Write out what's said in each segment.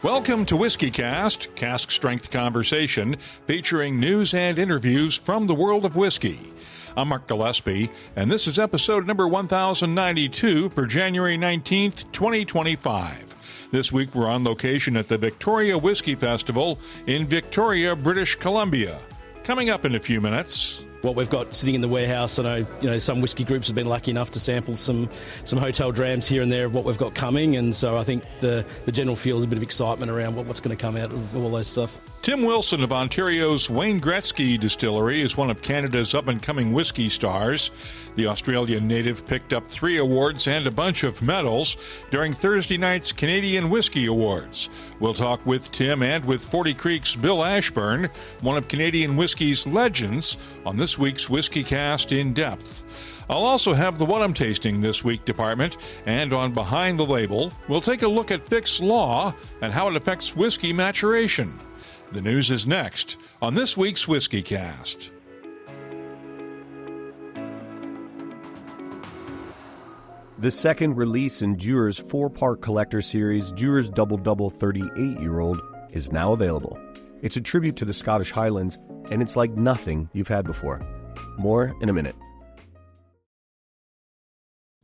Welcome to WhiskyCast, cask strength conversation featuring news and interviews from the world of whiskey. I'm Mark Gillespie, and this is episode number 1092 for January 19th, 2025. This week we're on location at the Victoria Whisky Festival in Victoria, British Columbia. Coming up in a few minutes. What we've got sitting in the warehouse, I know, some whiskey groups have been lucky enough to sample some hotel drams here and there of what we've got coming, and so I think the general feel is a bit of excitement around what's going to come out of all those stuff. Tim Wilson of Ontario's Wayne Gretzky Distillery is one of Canada's up-and-coming whiskey stars. The Australian native picked up 3 awards and a bunch of medals during Thursday night's Canadian Whisky Awards. We'll talk with Tim and with 40 Creek's Bill Ashburn, one of Canadian whiskey's legends, on this week's WhiskyCast In-Depth. I'll also have the What I'm Tasting This Week department, and on Behind the Label, we'll take a look at Fick's law and how it affects whiskey maturation. The news is next on this week's WhiskyCast. The second release in Dewar's 4-part collector series, Dewar's Double Double 38-Year-Old, is now available. It's a tribute to the Scottish Highlands, and it's like nothing you've had before. More in a minute.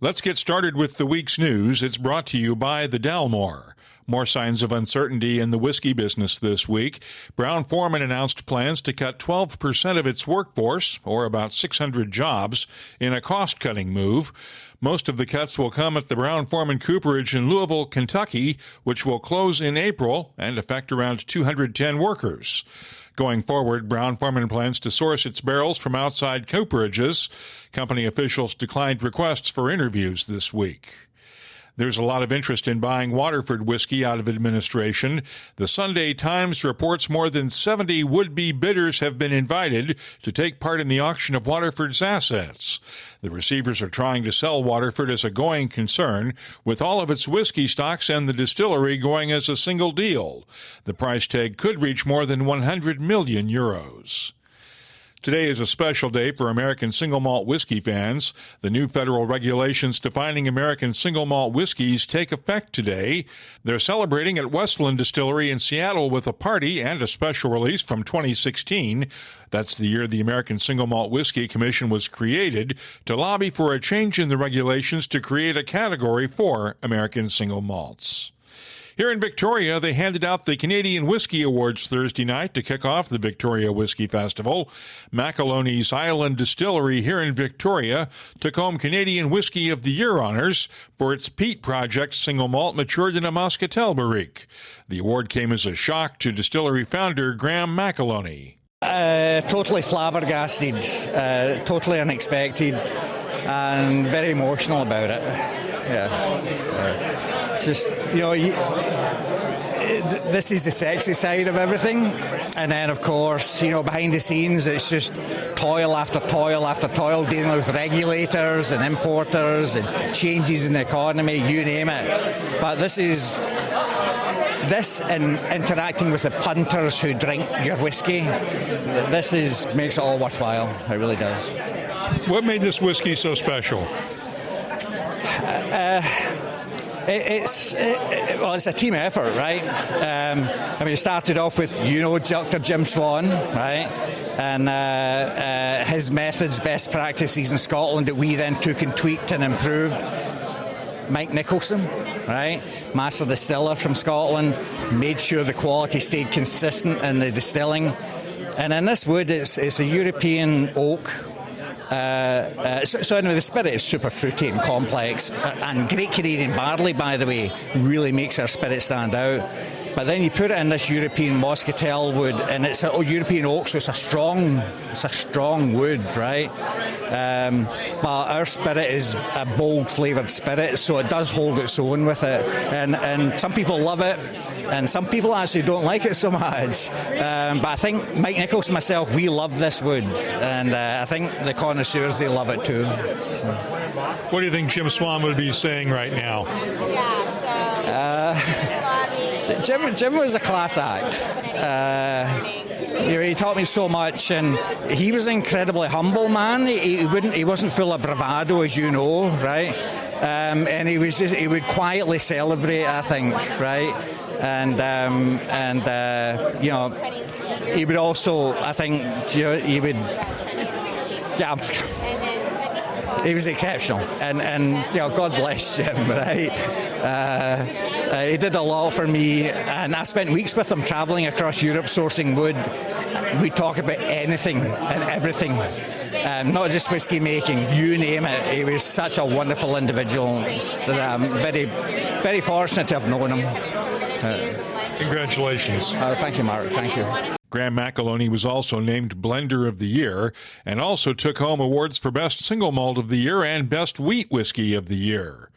Let's get started with the week's news. It's brought to you by the Dalmore. More signs of uncertainty in the whiskey business this week. Brown-Forman announced plans to cut 12% of its workforce, or about 600 jobs, in a cost-cutting move. Most of the cuts will come at the Brown-Forman Cooperage in Louisville, Kentucky, which will close in April and affect around 210 workers. Going forward, Brown-Forman plans to source its barrels from outside cooperages. Company officials declined requests for interviews this week. There's a lot of interest in buying Waterford whiskey out of administration. The Sunday Times reports more than 70 would-be bidders have been invited to take part in the auction of Waterford's assets. The receivers are trying to sell Waterford as a going concern, with all of its whiskey stocks and the distillery going as a single deal. The price tag could reach more than 100 million euros. Today is a special day for American single malt whiskey fans. The new federal regulations defining American single malt whiskeys take effect today. They're celebrating at Westland Distillery in Seattle with a party and a special release from 2016. That's the year the American Single Malt Whiskey Commission was created to lobby for a change in the regulations to create a category for American single malts. Here in Victoria, they handed out the Canadian Whisky Awards Thursday night to kick off the Victoria Whisky Festival. Macaloney's Island Distillery here in Victoria took home Canadian Whisky of the Year honors for its peat project single malt matured in a muscatel barrique. The award came as a shock to distillery founder Graham Macaloney. Totally flabbergasted, totally unexpected, and very emotional about it. Just, this is the sexy side of everything, and then of course, behind the scenes it's just toil after toil after toil, dealing with regulators and importers and changes in the economy, you name it. But this and interacting with the punters who drink your whiskey, makes it all worthwhile. It really does. What made this whiskey so special? It's a team effort, right? It started off with, Dr. Jim Swan, right? And his methods, best practices in Scotland that we then took and tweaked and improved. Mike Nicholson, right? Master distiller from Scotland, made sure the quality stayed consistent in the distilling. And in this wood, it's a European oak. So anyway, the spirit is super fruity and complex, and great Canadian barley, by the way, really makes our spirit stand out. But then you put it in this European muscatel wood, and it's a European oak, so it's a strong wood, right? But our spirit is a bold flavoured spirit, so it does hold its own with it. And some people love it, and some people actually don't like it so much. But I think Mike Nichols and myself, we love this wood, and I think the connoisseurs, they love it too. What do you think Jim Swan would be saying right now? Jim was a class act. He taught me so much, and he was an incredibly humble man. He wasn't full of bravado, as you know, right? And he would quietly celebrate, I think, right? and you know, he would also, I think, you know, he was exceptional, and you know, God bless Jim, right? He did a lot for me, and I spent weeks with him travelling across Europe sourcing wood. We talk about anything and everything, not just whiskey making, you name it. He was such a wonderful individual that I'm very, very fortunate to have known him. Congratulations. Thank you, Mark. Thank you. Graham McAloney was also named Blender of the Year and also took home awards for Best Single Malt of the Year and Best Wheat Whiskey of the Year.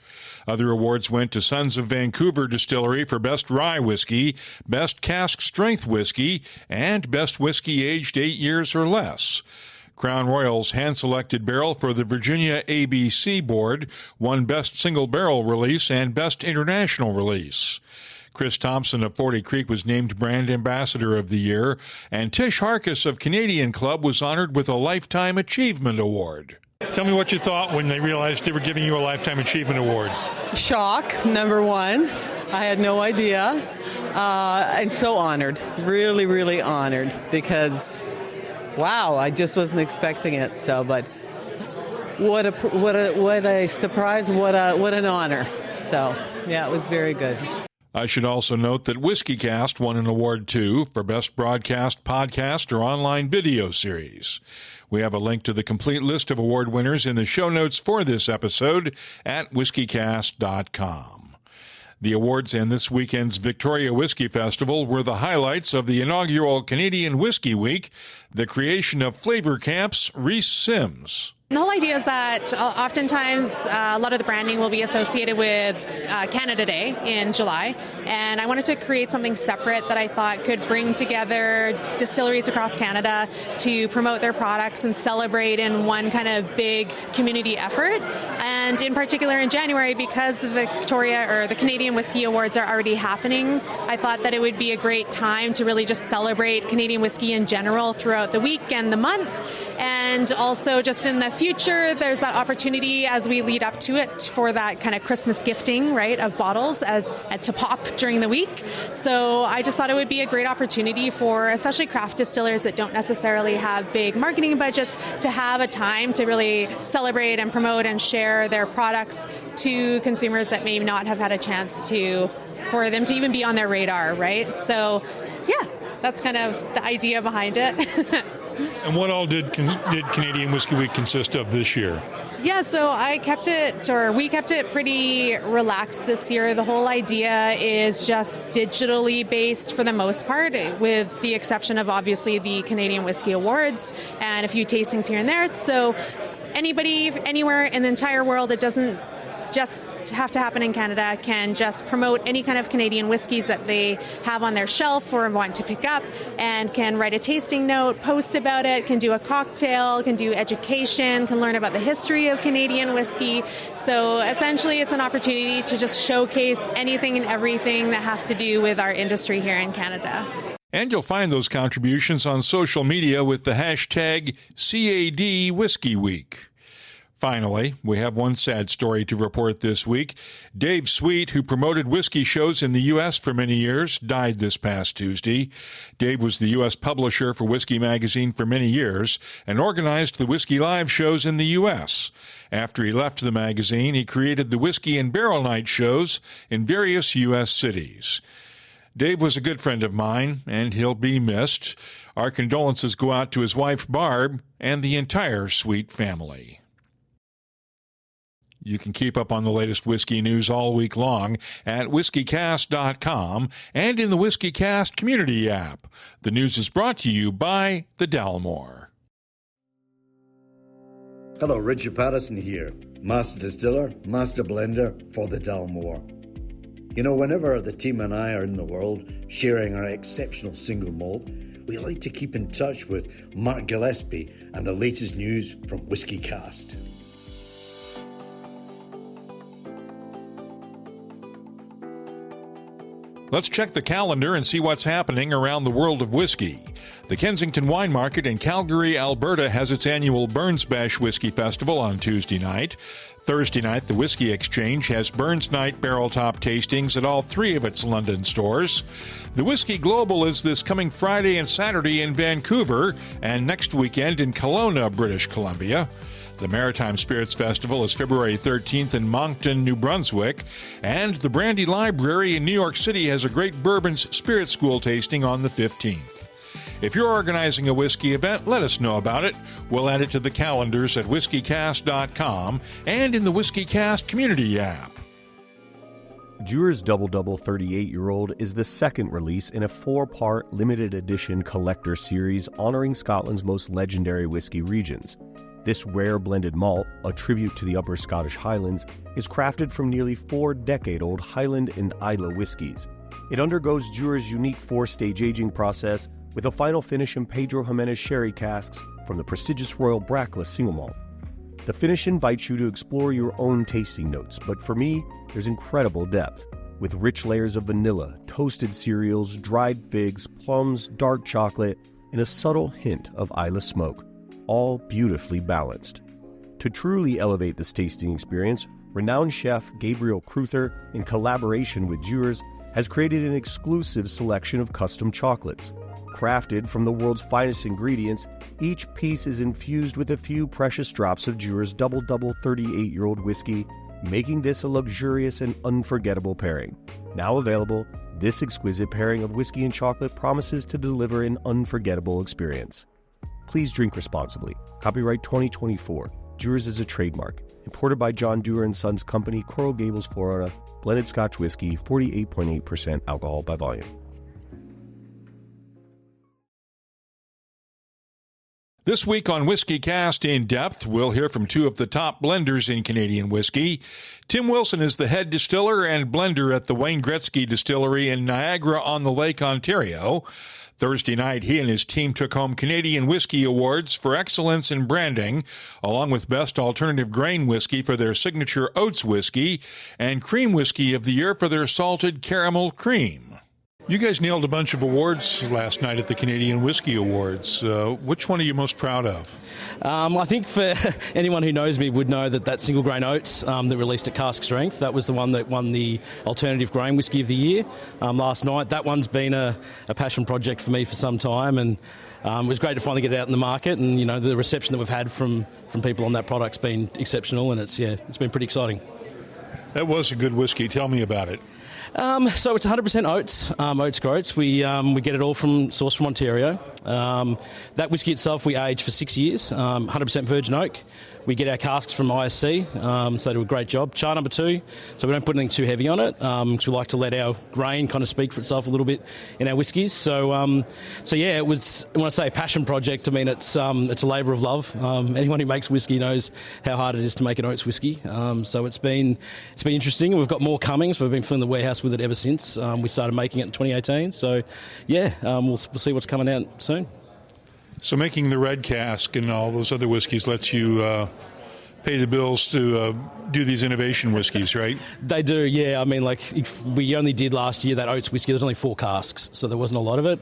Other awards went to Sons of Vancouver Distillery for Best Rye Whiskey, Best Cask Strength Whiskey, and Best Whiskey Aged 8 Years or Less. Crown Royal's hand-selected barrel for the Virginia ABC Board won Best Single Barrel Release and Best International Release. Chris Thompson of 40 Creek was named Brand Ambassador of the Year, and Tish Harkis of Canadian Club was honored with a Lifetime Achievement Award. Tell me what you thought when they realized they were giving you a Lifetime Achievement Award. Shock, number one. I had no idea. And so honored, really, really honored, because, wow, I just wasn't expecting it. So, but what a surprise, what an honor. So, yeah, it was very good. I should also note that WhiskyCast won an award, too, for Best Broadcast, Podcast, or Online Video Series. We have a link to the complete list of award winners in the show notes for this episode at whiskycast.com. The awards and this weekend's Victoria Whisky Festival were the highlights of the inaugural Canadian Whisky Week, the creation of Flavor Camp's Reese Sims. The whole idea is that oftentimes a lot of the branding will be associated with Canada Day in July, and I wanted to create something separate that I thought could bring together distilleries across Canada to promote their products and celebrate in one kind of big community effort. And in particular in January, because the Victoria or the Canadian Whisky Awards are already happening, I thought that it would be a great time to really just celebrate Canadian whiskey in general throughout the week and the month. And also just in the future, there's that opportunity as we lead up to it for that kind of Christmas gifting, right, of bottles to pop during the week. So I just thought it would be a great opportunity for especially craft distillers that don't necessarily have big marketing budgets to have a time to really celebrate and promote and share their products to consumers that may not have had a chance for them to even be on their radar, right? So, yeah. That's kind of the idea behind it. And what all did Canadian Whisky Week consist of this year? Yeah, so we kept it pretty relaxed this year. The whole idea is just digitally based for the most part, with the exception of obviously the Canadian Whisky Awards and a few tastings here and there. So anybody, anywhere in the entire world, it doesn't just have to happen in Canada, can just promote any kind of Canadian whiskeys that they have on their shelf or want to pick up, and can write a tasting note, post about it, can do a cocktail, can do education, can learn about the history of Canadian whiskey. So essentially it's an opportunity to just showcase anything and everything that has to do with our industry here in Canada. And you'll find those contributions on social media with the hashtag CAD Whiskey Week. Finally, we have one sad story to report this week. Dave Sweet, who promoted whiskey shows in the U.S. for many years, died this past Tuesday. Dave was the U.S. publisher for Whiskey Magazine for many years and organized the Whiskey Live shows in the U.S. After he left the magazine, he created the Whiskey and Barrel Night shows in various U.S. cities. Dave was a good friend of mine, and he'll be missed. Our condolences go out to his wife, Barb, and the entire Sweet family. You can keep up on the latest whiskey news all week long at whiskycast.com and in the WhiskyCast community app. The news is brought to you by the Dalmore. Hello, Richard Patterson here, Master Distiller, Master Blender for the Dalmore. You know, whenever the team and I are in the world sharing our exceptional single malt, we like to keep in touch with Mark Gillespie and the latest news from WhiskyCast. Let's check the calendar and see what's happening around the world of whiskey. The Kensington Wine Market in Calgary, Alberta has its annual Burns Bash Whisky Festival on Tuesday night. Thursday night, the Whisky Exchange has Burns Night barrel top tastings at all 3 of its London stores. The Whisky Global is this coming Friday and Saturday in Vancouver and next weekend in Kelowna, British Columbia. The Maritime Spirits Festival is February 13th in Moncton, New Brunswick, and the Brandy Library in New York City has a Great Bourbons Spirit School tasting on the 15th. If you're organizing a whiskey event, let us know about it. We'll add it to the calendars at whiskycast.com and in the WhiskyCast community app. Dewar's Double Double 38-year-old is the second release in a 4-part limited edition collector series honoring Scotland's most legendary whiskey regions. This rare blended malt, a tribute to the Upper Scottish Highlands, is crafted from nearly 4-decade-old Highland and Islay whiskies. It undergoes Dewar's unique 4-stage aging process with a final finish in Pedro Jimenez sherry casks from the prestigious Royal Brackless single malt. The finish invites you to explore your own tasting notes, but for me, there's incredible depth, with rich layers of vanilla, toasted cereals, dried figs, plums, dark chocolate, and a subtle hint of Islay smoke, all beautifully balanced. To truly elevate this tasting experience, renowned chef Gabriel Cruther, in collaboration with Dewar's, has created an exclusive selection of custom chocolates. Crafted from the world's finest ingredients, each piece is infused with a few precious drops of Dewar's Double Double 38-year-old whiskey, making this a luxurious and unforgettable pairing. Now available, this exquisite pairing of whiskey and chocolate promises to deliver an unforgettable experience. Please drink responsibly. Copyright 2024. Dewar's is a trademark. Imported by John Dewar & Sons Company, Coral Gables, Florida. Blended Scotch whiskey, 48.8% alcohol by volume. This week on WhiskyCast In-Depth, we'll hear from 2 of the top blenders in Canadian whiskey. Tim Wilson is the head distiller and blender at the Wayne Gretzky Distillery in Niagara-on-the-Lake, Ontario. Thursday night, he and his team took home Canadian Whisky Awards for excellence in branding, along with Best Alternative Grain Whiskey for their signature Oats Whiskey, and Cream Whiskey of the Year for their salted caramel cream. You guys nailed a bunch of awards last night at the Canadian Whisky Awards. Which one are you most proud of? I think for anyone who knows me would know that single grain oats that released at cask strength, that was the one that won the Alternative Grain Whiskey of the Year last night. That one's been a passion project for me for some time, and it was great to finally get it out in the market. And you know, the reception that we've had from people on that product's been exceptional, and it's been pretty exciting. That was a good whiskey. Tell me about it. So it's 100% oats groats. We get it all sourced from Ontario. That whiskey itself we age for 6 years, 100% virgin oak. We get our casks from ISC, so they do a great job. Char number 2, so we don't put anything too heavy on it, because we like to let our grain kind of speak for itself a little bit in our whiskies. So yeah, it was, when I say passion project, I mean it's a labour of love. Anyone who makes whiskey knows how hard it is to make an oats whiskey. So it's been interesting, and we've got more coming. So we've been filling the warehouse with it ever since we started making it in 2018. So yeah, we'll see what's coming out soon. So making the red cask and all those other whiskeys lets you pay the bills to do these innovation whiskeys, right? They do, yeah. I mean, like, if we only did last year that oats whiskey, there was only 4 casks, so there wasn't a lot of it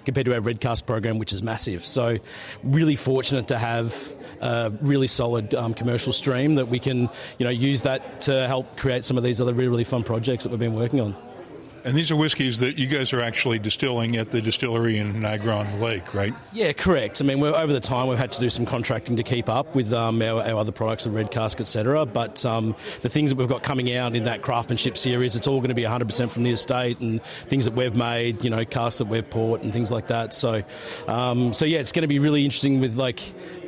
compared to our red cask program, which is massive. So really fortunate to have a really solid commercial stream that we can, use that to help create some of these other really, really fun projects that we've been working on. And these are whiskeys that you guys are actually distilling at the distillery in Niagara-on-the-Lake, right? Yeah, correct. I mean, over the time we've had to do some contracting to keep up with our other products, the red cask, etc. But the things that we've got coming out in that craftsmanship series, it's all going to be 100% from the estate, and things that we've made, casks that we've poured and things like that. So yeah, it's going to be really interesting with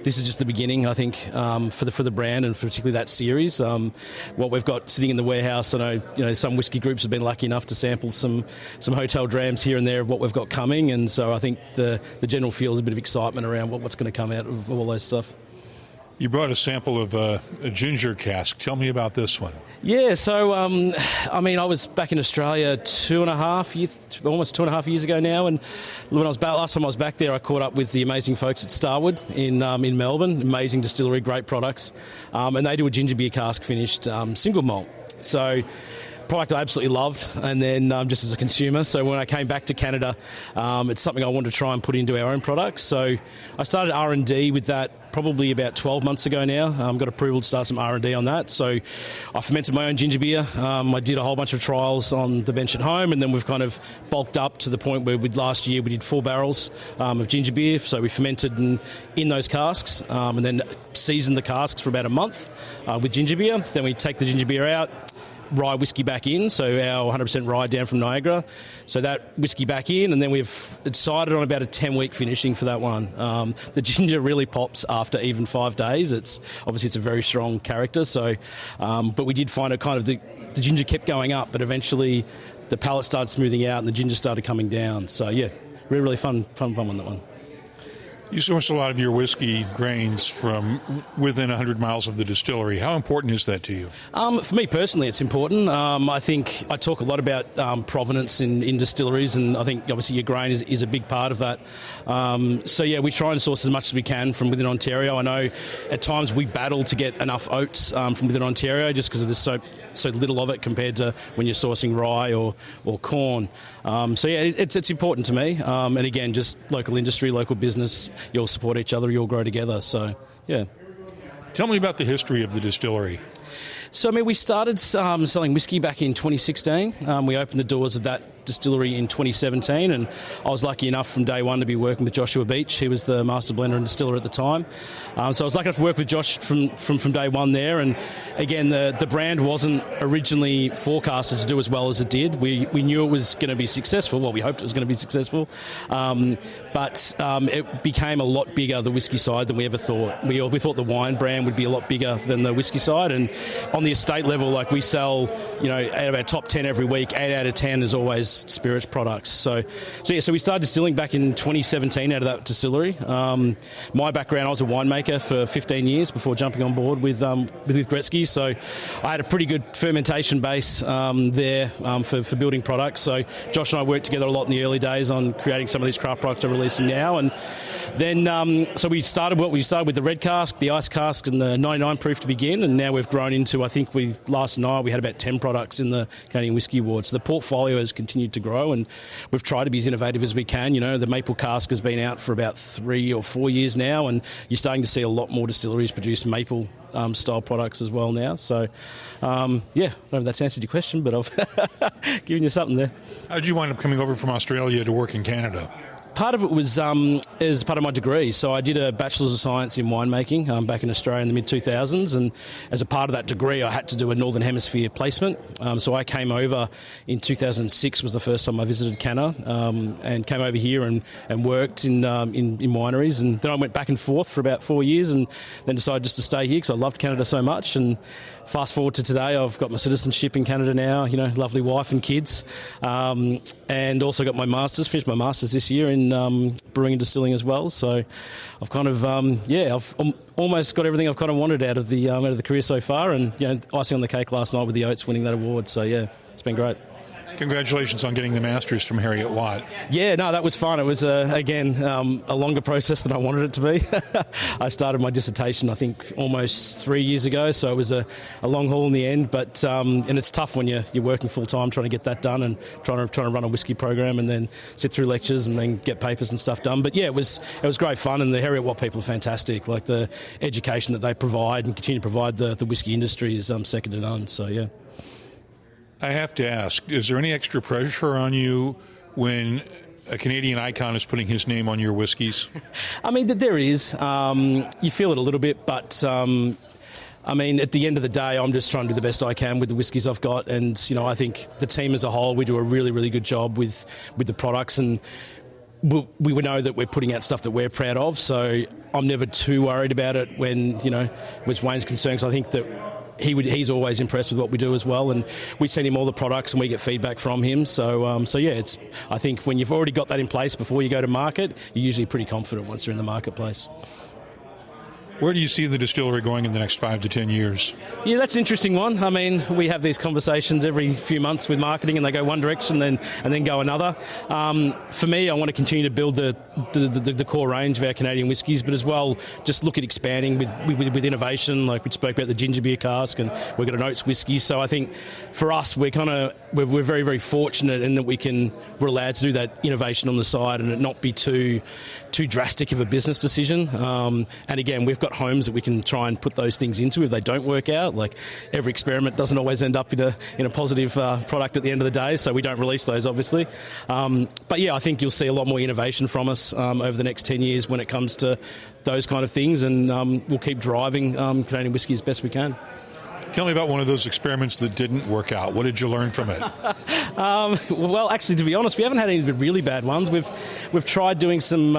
this is just the beginning, I think, for the brand and particularly that series. What we've got sitting in the warehouse, I know some whiskey groups have been lucky enough to sample some hotel drams here and there of what we've got coming, and so I think the general feel is a bit of excitement around what's going to come out of all those stuff. You brought a sample of a ginger cask. Tell me about this one. Yeah, so, I was back in Australia almost 2.5 years ago now, and last time I was back there, I caught up with the amazing folks at Starwood in Melbourne. Amazing distillery, great products, and they do a ginger beer cask finished single malt. So product I absolutely loved, and then just as a consumer. So when I came back to Canada, it's something I wanted to try and put into our own products. So I started R&D with that probably about 12 months ago now. Got approval to start some R&D on that. So I fermented my own ginger beer. I did a whole bunch of trials on the bench at home, and then we've kind of bulked up to the point where last year we did 4 barrels of ginger beer. So we fermented in those casks and then seasoned the casks for about a month with ginger beer. Then we take the ginger beer out, rye whiskey back in, so our 100% rye down from Niagara. So that whiskey back in, and then we've decided on about a 10-week finishing for that one. The ginger really pops after even 5 days. It's a very strong character. So, but we did find it kind of the ginger kept going up, but eventually the palate started smoothing out and the ginger started coming down. So yeah, really fun on that one. You source a lot of your whiskey grains from within 100 miles of the distillery. How important is that to you? For me personally, it's important. I think I talk a lot about provenance in distilleries, and I think obviously your grain is a big part of that. So yeah, we try and source as much as we can from within Ontario. I know at times we battle to get enough oats from within Ontario just because there's so little of it compared to when you're sourcing rye or corn. So yeah, it's important to me. And again, just local industry, local business, you'll support each other, you'll grow together. So yeah. Tell me about the history of the distillery. So, we started selling whiskey back in 2016. We opened the doors of that distillery in 2017, and I was lucky enough from day one to be working with Joshua Beach. He was the master blender and distiller at the time. So I was lucky enough to work with Josh from day one there. And again, the brand wasn't originally forecasted to do as well as it did. We knew it was going to be successful. Well, we hoped it was going to be successful. But it became a lot bigger, the whiskey side, than we ever thought. We thought the wine brand would be a lot bigger than the whiskey side. And on the estate level, we sell, out of our top 10 every week, 8 out of 10 is always spirits products. So we started distilling back in 2017 out of that distillery. My background, I was a winemaker for 15 years before jumping on board with Gretzky. So I had a pretty good fermentation base there for building products. So Josh and I worked together a lot in the early days on creating some of these craft products we're releasing now. And then so we started with the red cask, the ice cask, and the 99 proof to begin. And now we've grown into, I think last night we had about 10 products in the Canadian Whisky Awards. So the portfolio has continued to grow, and we've tried to be as innovative as we can. The maple cask has been out for about 3 or 4 years now, and you're starting to see a lot more distilleries produce maple style products as well now. So yeah, I don't know if that's answered your question, but I've given you something there. How did you wind up coming over from Australia to work in Canada? Part of it was as part of my degree. So I did a Bachelor's of Science in winemaking back in Australia in the mid-2000s, and as a part of that degree I had to do a Northern Hemisphere placement. So I came over in 2006 was the first time I visited Canada, and came over here and worked in wineries, and then I went back and forth for about 4 years and then decided just to stay here because I loved Canada so much. And fast forward to today, I've got my citizenship in Canada now, lovely wife and kids, and also got my master's, finished my master's this year in brewing and distilling as well. So I've kind of, I've almost got everything I've kind of wanted out of the career so far, and icing on the cake last night with the Oats winning that award. So yeah, it's been great. Congratulations on getting the Masters from Harriet Watt. Yeah, no, that was fun. It was, again, a longer process than I wanted it to be. I started my dissertation, I think, almost 3 years ago, so it was a long haul in the end. But and it's tough when you're working full-time trying to get that done and trying to run a whiskey program and then sit through lectures and then get papers and stuff done. But yeah, it was great fun, and the Harriet Watt people are fantastic. Like the education that they provide and continue to provide the whiskey industry is second to none, so yeah. I have to ask, is there any extra pressure on you when a Canadian icon is putting his name on your whiskeys? I mean, there is. You feel it a little bit, but at the end of the day, I'm just trying to do the best I can with the whiskies I've got. And, I think the team as a whole, we do a really, really good job with the products, and we know that we're putting out stuff that we're proud of. So I'm never too worried about it when, with Wayne's concerned, because I think that he's always impressed with what we do as well, and we send him all the products and we get feedback from him. So yeah, I think when you've already got that in place before you go to market, you're usually pretty confident once you're in the marketplace. Where do you see the distillery going in the next 5 to 10 years? Yeah, that's an interesting one. I mean, we have these conversations every few months with marketing, and they go one direction and then go another. For me, I want to continue to build the core range of our Canadian whiskies, but as well, just look at expanding with innovation. Like we spoke about the ginger beer cask, and we've got an oats whiskey. So I think for us, we're very, very fortunate in that we're allowed to do that innovation on the side and it not be too drastic of a business decision. And again, we've got homes that we can try and put those things into if they don't work out. Like every experiment doesn't always end up in a positive product at the end of the day, so we don't release those, obviously. But yeah, I think you'll see a lot more innovation from us over the next 10 years when it comes to those kind of things, and we'll keep driving Canadian whisky as best we can. Tell me about one of those experiments that didn't work out. What did you learn from it? Well, actually, to be honest, we haven't had any really bad ones. We've tried doing some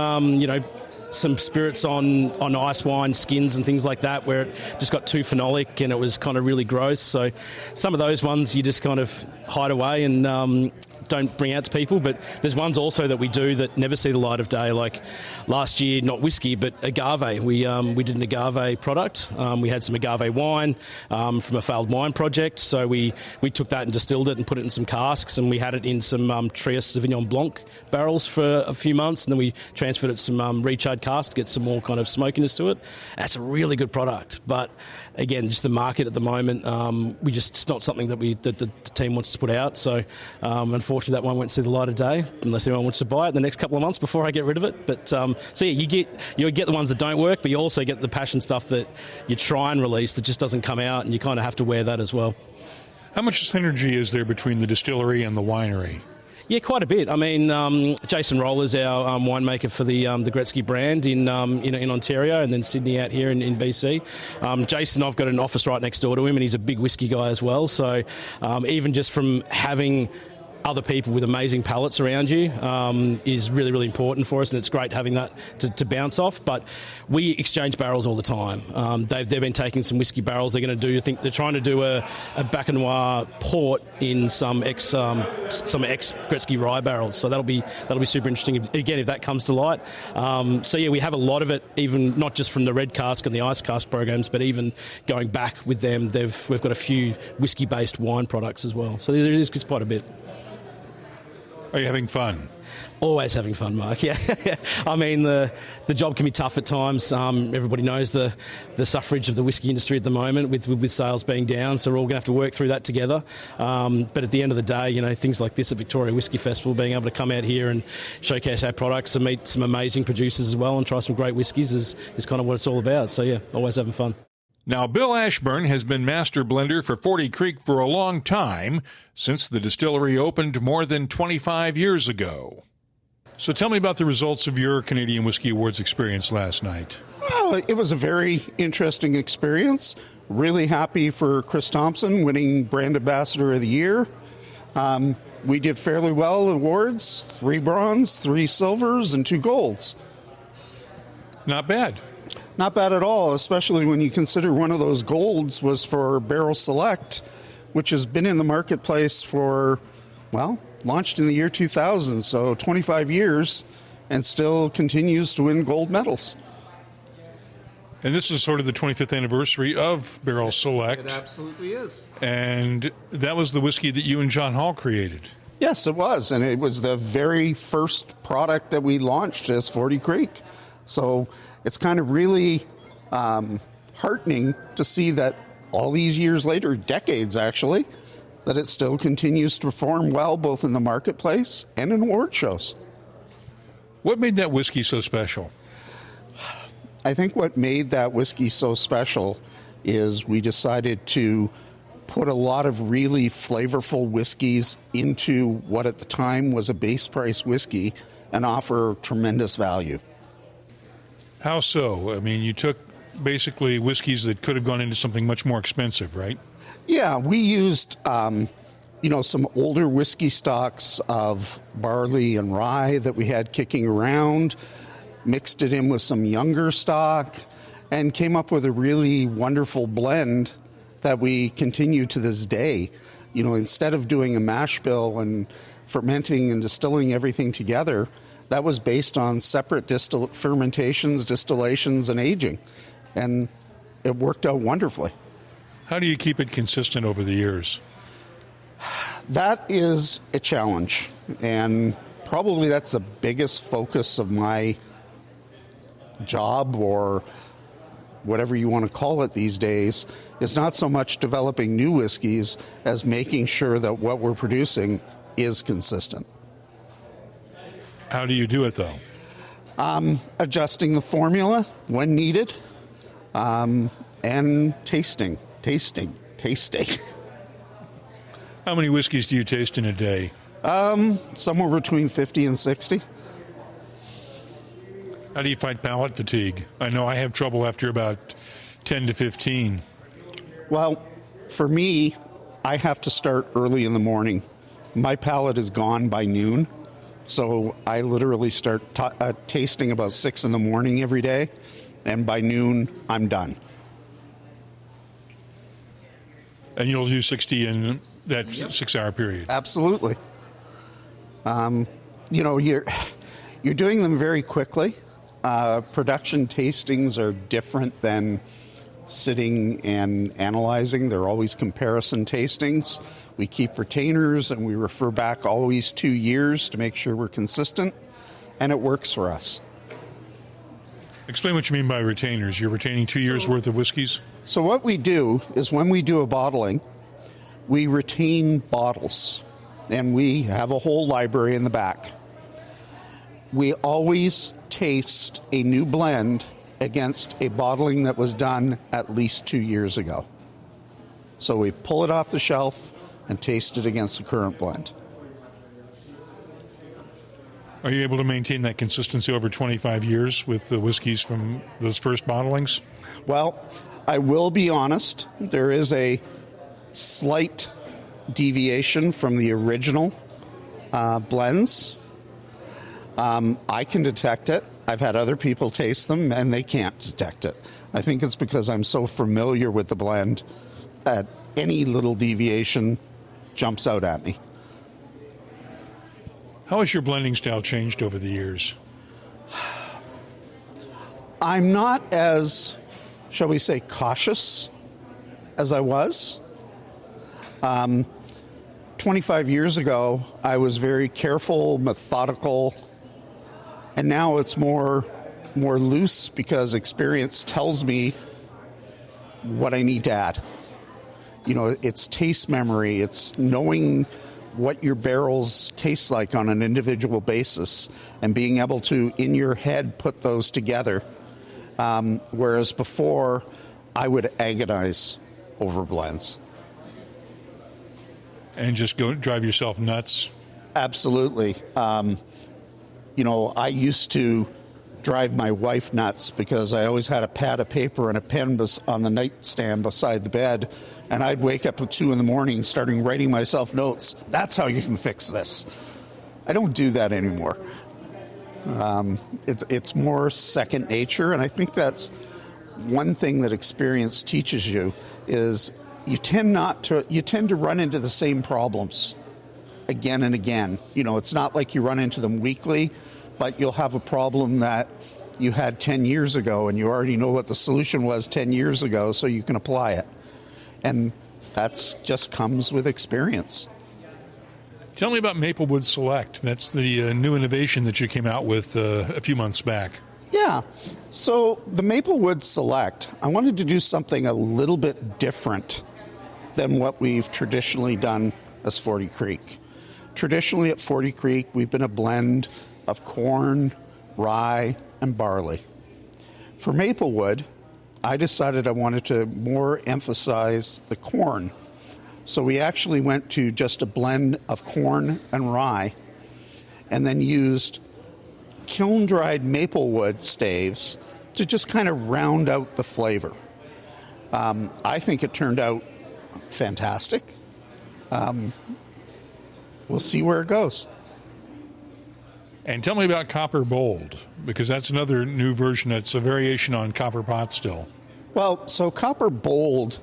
spirits on ice wine skins and things like that where it just got too phenolic and it was kind of really gross. So some of those ones you just kind of hide away and don't bring out to people. But there's ones also that we do that never see the light of day, like last year, not whiskey, but agave. We did an agave product. We had some agave wine from a failed wine project. So we took that and distilled it and put it in some casks, and we had it in some Trias Sauvignon Blanc barrels for a few months, and then we transferred it to some recharred cask to get some more kind of smokiness to it. That's a really good product. But again, just the market at the moment, it's not something that the team wants to put out. So unfortunately, that one won't see the light of day unless anyone wants to buy it in the next couple of months before I get rid of it. But so yeah, you get the ones that don't work, but you also get the passion stuff that you try and release that just doesn't come out, and you kind of have to wear that as well. How much synergy is there between the distillery and the winery? Yeah, quite a bit. I mean, Jason Roller's our winemaker for the Gretzky brand in Ontario, and then Sydney out here in BC. Jason, I've got an office right next door to him, and he's a big whiskey guy as well. So even just from having other people with amazing palates around you is really, really important for us, and it's great having that to bounce off. But we exchange barrels all the time. They've been taking some whiskey barrels. They're trying to do a Bac-Noir port in some ex Gretzky rye barrels. So that'll be super interesting if that comes to light. So yeah, we have a lot of it, even not just from the red cask and the ice cask programs, but even going back with them, we've got a few whiskey based wine products as well. So there is quite a bit. Are you having fun? Always having fun, Mark. Yeah, I mean the job can be tough at times. Everybody knows the suffrage of the whiskey industry at the moment, with sales being down. So we're all going to have to work through that together. But at the end of the day, things like this at Victoria Whisky Festival, being able to come out here and showcase our products and meet some amazing producers as well and try some great whiskies is kind of what it's all about. So yeah, always having fun. Now, Bill Ashburn has been master blender for 40 Creek for a long time, since the distillery opened more than 25 years ago. So tell me about the results of your Canadian Whisky Awards experience last night. Well, it was a very interesting experience. Really happy for Chris Thompson winning Brand Ambassador of the Year. We did fairly well at awards, 3 bronze, 3 silvers, and 2 golds. Not bad. Not bad at all, especially when you consider one of those golds was for Barrel Select, which has been in the marketplace for, launched in the year 2000, so 25 years, and still continues to win gold medals. And this is sort of the 25th anniversary of Barrel Select. It absolutely is. And that was the whiskey that you and John Hall created. Yes, it was, and it was the very first product that we launched as 40 Creek. So it's kind of really heartening to see that all these years later, decades actually, that it still continues to perform well both in the marketplace and in award shows. What made that whiskey so special? I think what made that whiskey so special is we decided to put a lot of really flavorful whiskeys into what at the time was a base price whiskey and offer tremendous value. How so? I mean, you took basically whiskeys that could have gone into something much more expensive, right? Yeah, we used, some older whiskey stocks of barley and rye that we had kicking around, mixed it in with some younger stock, and came up with a really wonderful blend that we continue to this day. Instead of doing a mash bill and fermenting and distilling everything together, that was based on separate fermentations, distillations, and aging. and it worked out wonderfully. How do you keep it consistent over the years? That is a challenge, and probably that's the biggest focus of my job, or whatever you want to call it these days. It's not so much developing new whiskeys as making sure that what we're producing is consistent. How do you do it, though? Adjusting the formula when needed, and tasting. How many whiskeys do you taste in a day? Somewhere between 50 and 60. How do you fight palate fatigue? I know I have trouble after about 10 to 15. Well, for me, I have to start early in the morning. My palate is gone by noon, so I literally start tasting about 6 in the morning every day, and by noon, I'm done. And you'll do 60 in that 6-hour period? Absolutely. You're doing them very quickly. Production tastings are different than sitting and analyzing. They're always comparison tastings. We keep retainers, and we refer back always 2 years to make sure we're consistent, and it works for us. Explain what you mean by retainers. You're retaining 2 years' worth of whiskeys? So what we do is when we do a bottling, we retain bottles, and we have a whole library in the back. We always taste a new blend against a bottling that was done at least 2 years ago. So we pull it off the shelf and taste it against the current blend. Are you able to maintain that consistency over 25 years with the whiskeys from those first bottlings? Well, I will be honest, there is a slight deviation from the original blends. I can detect it. I've had other people taste them, and they can't detect it. I think it's because I'm so familiar with the blend that any little deviation jumps out at me. How has your blending style changed over the years? I'm not as, shall we say, cautious as I was. 25 years ago, I was very careful, methodical, and now it's more loose because experience tells me what I need to add. It's taste memory. It's knowing what your barrels taste like on an individual basis and being able to, in your head, put those together. Whereas before, I would agonize over blends. And just go drive yourself nuts? Absolutely. I used to drive my wife nuts because I always had a pad of paper and a pen on the nightstand beside the bed, and I'd wake up at 2 in the morning starting writing myself notes. That's how you can fix this. I don't do that anymore. It's more second nature, and I think that's one thing that experience teaches you is you tend to run into the same problems again and again. It's not like you run into them weekly, but you'll have a problem that you had 10 years ago, and you already know what the solution was 10 years ago, so you can apply it. And that's just comes with experience. Tell me about Maplewood Select. That's the new innovation that you came out with a few months back. Yeah. So the Maplewood Select, I wanted to do something a little bit different than what we've traditionally done as 40 Creek. Traditionally at 40 Creek, we've been a blend of corn, rye, and barley. For Maplewood, I decided I wanted to more emphasize the corn. So we actually went to just a blend of corn and rye and then used kiln-dried Maplewood staves to just kind of round out the flavor. I think it turned out fantastic. We'll see where it goes. And tell me about Copper Bold, because that's another new version. That's a variation on Copper Pot still. Well, so Copper Bold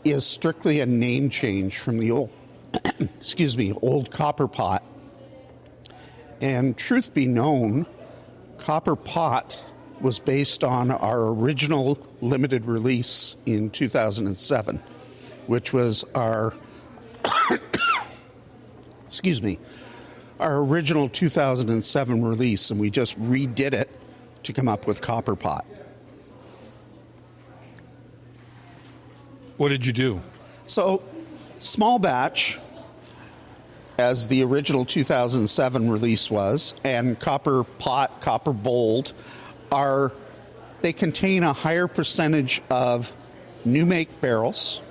is strictly a name change from the old, old Copper Pot. And truth be known, Copper Pot was based on our original limited release in 2007, which was our excuse me, our original 2007 release, and we just redid it to come up with Copper Pot. What did you do? So, small batch, as the original 2007 release was, and Copper Pot, Copper Bold, they contain a higher percentage of new barrels,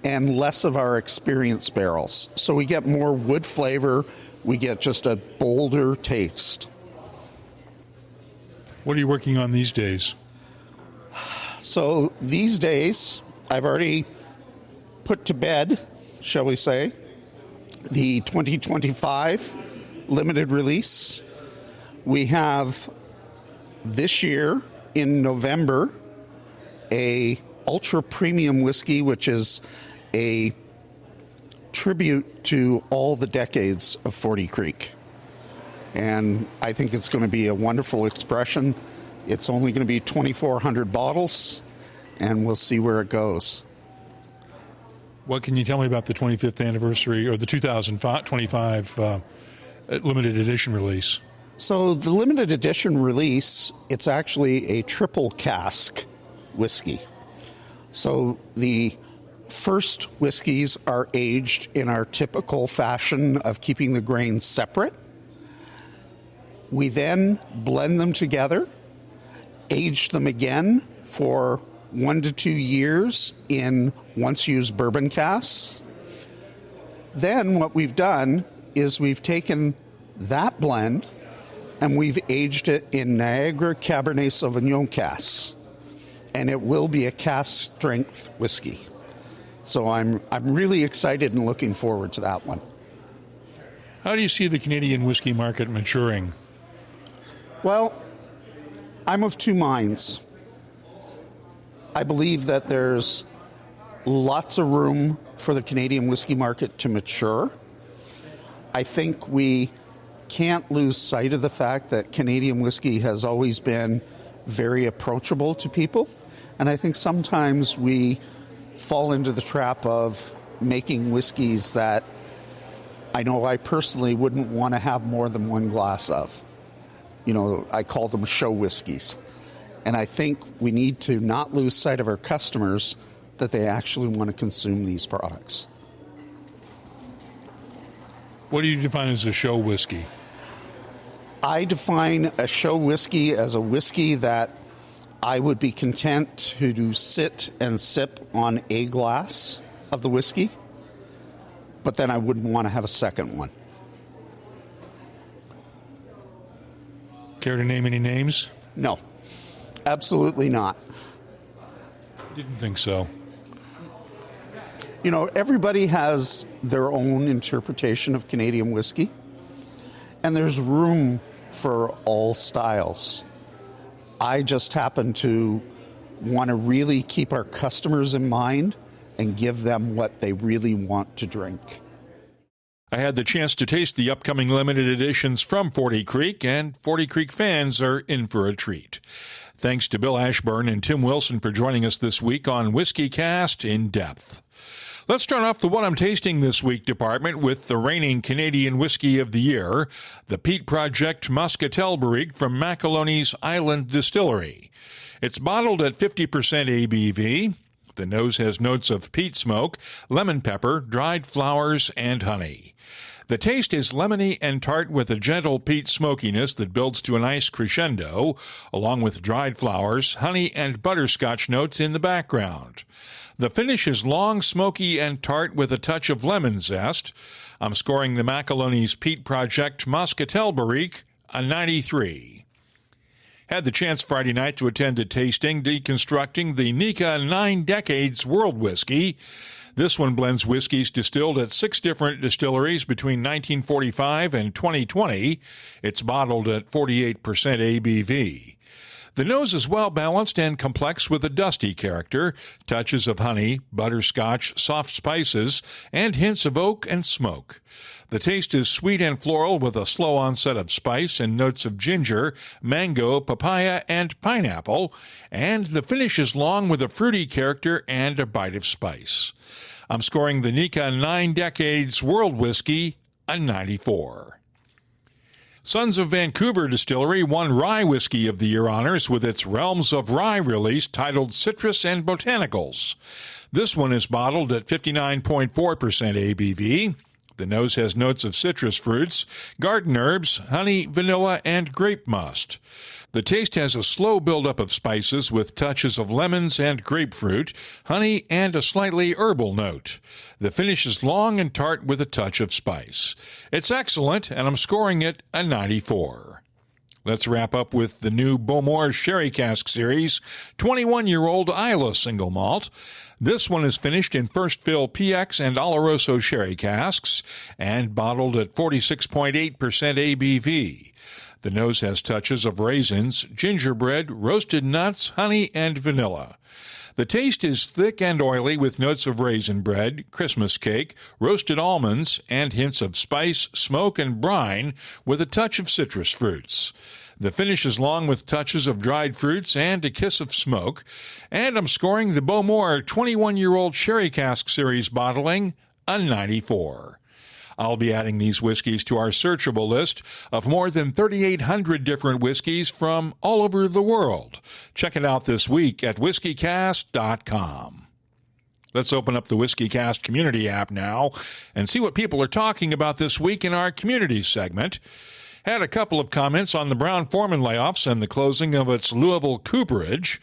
and less of our experienced barrels. So we get more wood flavor, we get just a bolder taste. What are you working on these days? So these days, I've already put to bed, shall we say, the 2025 limited release. We have this year in November a ultra premium whiskey, which is a tribute to all the decades of 40 Creek. And I think it's going to be a wonderful expression. It's only going to be 2,400 bottles, and we'll see where it goes. What can you tell me about the 25th anniversary or the 2025 limited edition release? So the limited edition release, it's actually a triple cask whiskey. So the first whiskeys are aged in our typical fashion of keeping the grains separate. We then blend them together, age them again for 1 to 2 years in once-used bourbon casks. Then what we've done is we've taken that blend and we've aged it in Niagara Cabernet Sauvignon casks. And it will be a cask strength whiskey. So I'm really excited and looking forward to that one. How do you see the Canadian whiskey market maturing? Well, I'm of two minds. I believe that there's lots of room for the Canadian whiskey market to mature. I think we can't lose sight of the fact that Canadian whiskey has always been very approachable to people. And I think sometimes we fall into the trap of making whiskeys that I know I personally wouldn't want to have more than one glass of. You know, I call them show whiskeys. And I think we need to not lose sight of our customers that they actually want to consume these products. What do you define as a show whiskey? I define a show whiskey as a whiskey that I would be content to sit and sip on a glass of the whiskey, but then I wouldn't want to have a second one. Care to name any names? No, absolutely not. Didn't think so. You know, everybody has their own interpretation of Canadian whiskey, and there's room for all styles. I just happen to want to really keep our customers in mind and give them what they really want to drink. I had the chance to taste the upcoming limited editions from 40 Creek, and 40 Creek fans are in for a treat. Thanks to Bill Ashburn and Tim Wilson for joining us this week on WhiskyCast In-Depth. Let's start off the What I'm Tasting This Week department with the reigning Canadian Whiskey of the Year, the Peat Project Muscatel Barrique from Macaroni's Island Distillery. It's bottled at 50% ABV. The nose has notes of peat smoke, lemon pepper, dried flowers, and honey. The taste is lemony and tart with a gentle peat smokiness that builds to a nice crescendo, along with dried flowers, honey, and butterscotch notes in the background. The finish is long, smoky, and tart with a touch of lemon zest. I'm scoring the Macaroni's Peat Project Muscatel Barrique a 93. Had the chance Friday night to attend a tasting deconstructing the Nika 9 Decades World Whiskey. This one blends whiskeys distilled at 6 different distilleries between 1945 and 2020. It's bottled at 48% ABV. The nose is well balanced and complex with a dusty character, touches of honey, butterscotch, soft spices, and hints of oak and smoke. The taste is sweet and floral with a slow onset of spice and notes of ginger, mango, papaya, and pineapple, and the finish is long with a fruity character and a bite of spice. I'm scoring the Nika 9 Decades World Whiskey a 94. Sons of Vancouver Distillery won Rye Whiskey of the Year honors with its Realms of Rye release titled Citrus and Botanicals. This one is bottled at 59.4% ABV. The nose has notes of citrus fruits, garden herbs, honey, vanilla, and grape must. The taste has a slow buildup of spices with touches of lemons and grapefruit, honey, and a slightly herbal note. The finish is long and tart with a touch of spice. It's excellent, and I'm scoring it a 94. Let's wrap up with the new Bowmore Sherry Cask Series 21-year-old Isla single malt. This one is finished in first fill PX and Oloroso sherry casks and bottled at 46.8% ABV. The nose has touches of raisins, gingerbread, roasted nuts, honey, and vanilla. The taste is thick and oily with notes of raisin bread, Christmas cake, roasted almonds, and hints of spice, smoke, and brine with a touch of citrus fruits. The finish is long with touches of dried fruits and a kiss of smoke. And I'm scoring the Bowmore 21-year-old Sherry Cask Series bottling a 94. I'll be adding these whiskeys to our searchable list of more than 3,800 different whiskeys from all over the world. Check it out this week at WhiskyCast.com. Let's open up the WhiskyCast community app now and see what people are talking about this week in our community segment. Had a couple of comments on the Brown-Forman layoffs and the closing of its Louisville cooperage.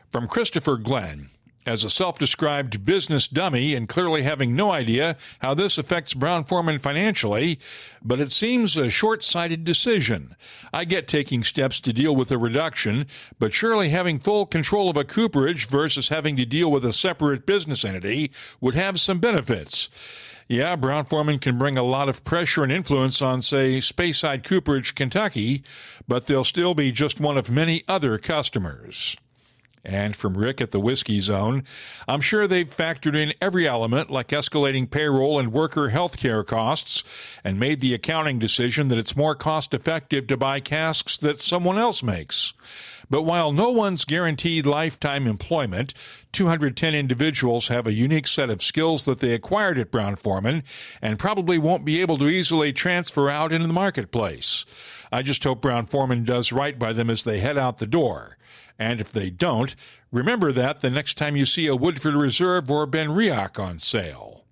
From Christopher Glenn. As a self-described business dummy and clearly having no idea how this affects Brown-Forman financially, but it seems a short-sighted decision. I get taking steps to deal with a reduction, but surely having full control of a cooperage versus having to deal with a separate business entity would have some benefits. Yeah, Brown-Forman can bring a lot of pressure and influence on, say, Speyside Cooperage, Kentucky, but they'll still be just one of many other customers. And from Rick at the Whiskey Zone, I'm sure they've factored in every element like escalating payroll and worker health care costs and made the accounting decision that it's more cost-effective to buy casks that someone else makes. But while no one's guaranteed lifetime employment, 210 individuals have a unique set of skills that they acquired at Brown-Forman and probably won't be able to easily transfer out into the marketplace. I just hope Brown-Forman does right by them as they head out the door. And if they don't, remember that the next time you see a Woodford Reserve or Ben Riach on sale.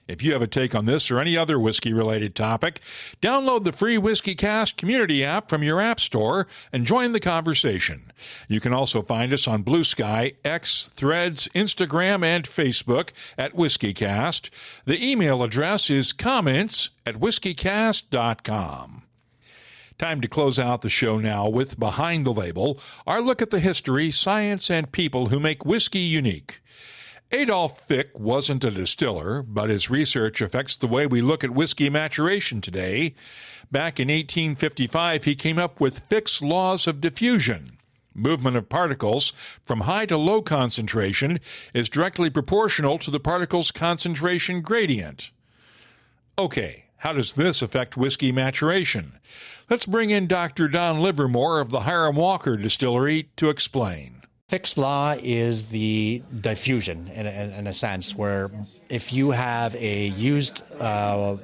If you have a take on this or any other whiskey-related topic, download the free WhiskyCast community app from your app store and join the conversation. You can also find us on Blue Sky, X, Threads, Instagram, and Facebook at WhiskyCast. The email address is comments@whiskycast.com. Time to close out the show now with Behind the Label, our look at the history, science, and people who make whiskey unique. Adolf Fick wasn't a distiller, but his research affects the way we look at whiskey maturation today. Back in 1855, he came up with Fick's laws of diffusion. Movement of particles from high to low concentration is directly proportional to the particle's concentration gradient. Okay, how does this affect whiskey maturation? Let's bring in Dr. Don Livermore of the Hiram Walker Distillery to explain. Fick's law is the diffusion in a sense, where if you have a used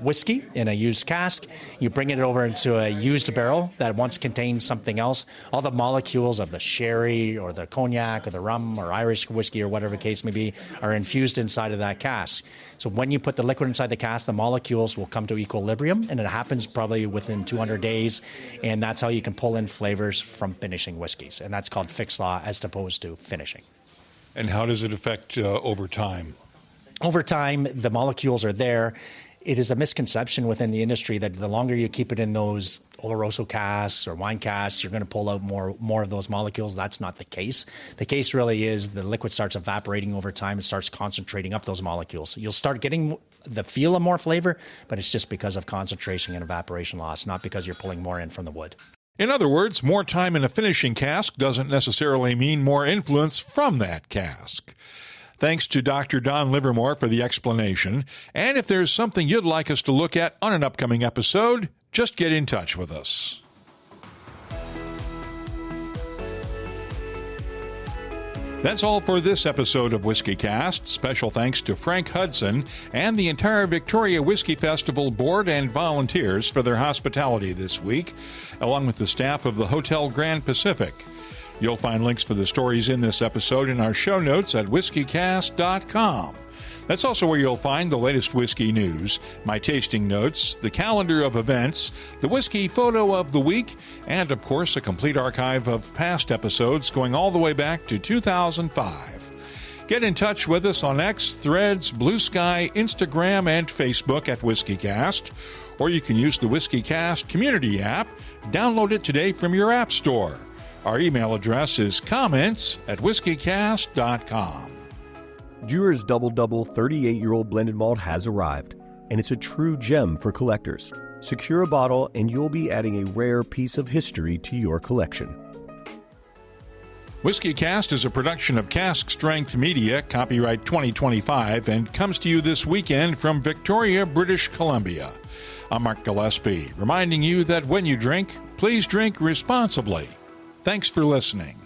whiskey in a used cask, you bring it over into a used barrel that once contained something else, all the molecules of the sherry or the cognac or the rum or Irish whiskey or whatever the case may be are infused inside of that cask. So when you put the liquid inside the cask, the molecules will come to equilibrium, and it happens probably within 200 days, and that's how you can pull in flavors from finishing whiskeys, and that's called Fick's law as opposed to finishing. And how does it affect over time? Over time, the molecules are there. It is a misconception within the industry that the longer you keep it in those Oloroso casks or wine casks, you're going to pull out more of those molecules. That's not the case. The case really is the liquid starts evaporating over time and starts concentrating up those molecules. You'll start getting the feel of more flavor, but it's just because of concentration and evaporation loss, not because you're pulling more in from the wood. In other words, more time in a finishing cask doesn't necessarily mean more influence from that cask. Thanks to Dr. Don Livermore for the explanation. And if there's something you'd like us to look at on an upcoming episode, just get in touch with us. That's all for this episode of WhiskyCast. Special thanks to Frank Hudson and the entire Victoria Whisky Festival board and volunteers for their hospitality this week, along with the staff of the Hotel Grand Pacific. You'll find links for the stories in this episode in our show notes at whiskycast.com. That's also where you'll find the latest whiskey news, my tasting notes, the calendar of events, the whiskey photo of the week, and, of course, a complete archive of past episodes going all the way back to 2005. Get in touch with us on X, Threads, Blue Sky, Instagram, and Facebook at WhiskyCast, or you can use the WhiskyCast community app. Download it today from your app store. Our email address is comments@whiskycast.com. Dewar's Double Double 38-year-old blended malt has arrived, and it's a true gem for collectors. Secure a bottle, and you'll be adding a rare piece of history to your collection. WhiskyCast is a production of Cask Strength Media, copyright 2025, and comes to you this weekend from Victoria, British Columbia. I'm Mark Gillespie, reminding you that when you drink, please drink responsibly. Thanks for listening.